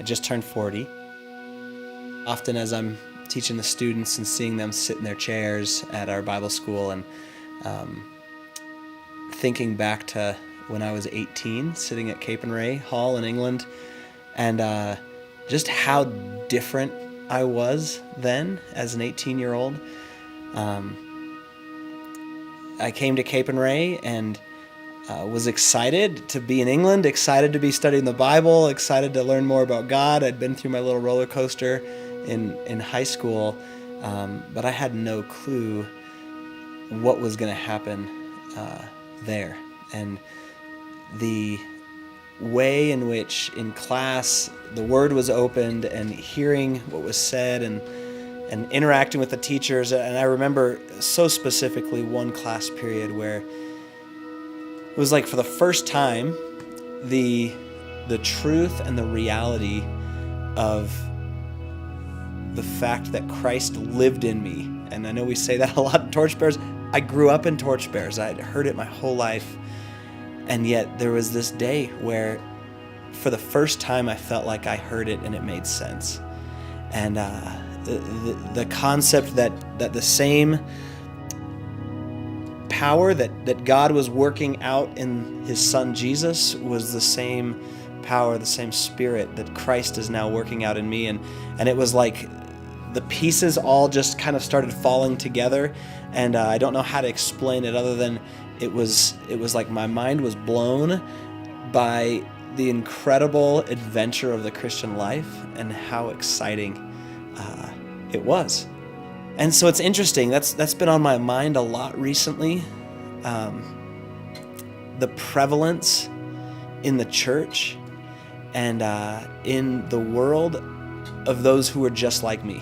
I just turned 40. Often as I'm teaching the students and seeing them sit in their chairs at our Bible school and thinking back to when I was 18, sitting at Capernwray Hall in England, and just how different I was then as an 18-year-old. I came to Capernwray and was excited to be in England, excited to be studying the Bible, excited to learn more about God. I'd been through my little roller coaster in high school, but I had no clue what was going to happen there. And the way in which in class the Word was opened and hearing what was said and interacting with the teachers. And I remember so specifically one class period where it was like for the first time the truth and the reality of the fact that Christ lived in me. And I know we say that a lot in Torchbearers. I grew up in Torchbearers. I'd heard it my whole life. And yet there was this day where for the first time I felt like I heard it and it made sense. And the concept that the same power that God was working out in his son Jesus was the same power, the same spirit that Christ is now working out in me. And it was like the pieces all just kind of started falling together. And I don't know how to explain it other than it was like my mind was blown by the incredible adventure of the Christian life and how exciting it was. And so it's interesting. That's been on my mind a lot recently. The prevalence in the church and in the world of those who are just like me.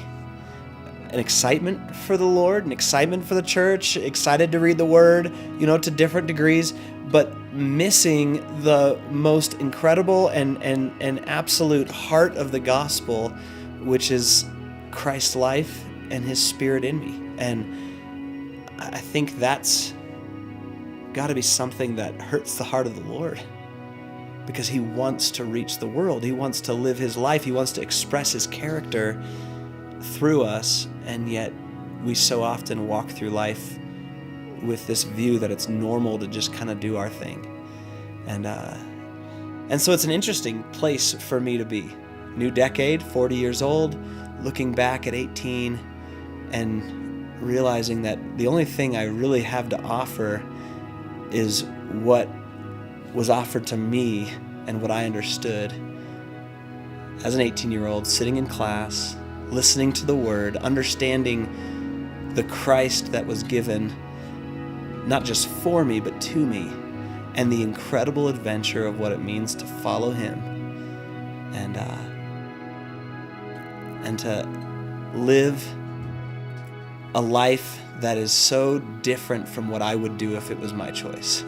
An excitement for the Lord, an excitement for the church, excited to read the Word, to different degrees, but missing the most incredible and absolute heart of the gospel, which is Christ's life and his spirit in me. And I think that's got to be something that hurts the heart of the Lord, because he wants to reach the world. He wants to live his life. He wants to express his character through us, and yet we so often walk through life with this view that it's normal to just kind of do our thing. And so it's an interesting place for me to be. New decade, 40 years old, looking back at 18 and realizing that the only thing I really have to offer is what was offered to me and what I understood as an 18-year-old sitting in class, listening to the Word, understanding the Christ that was given not just for me but to me, and the incredible adventure of what it means to follow him and to live a life that is so different from what I would do if it was my choice.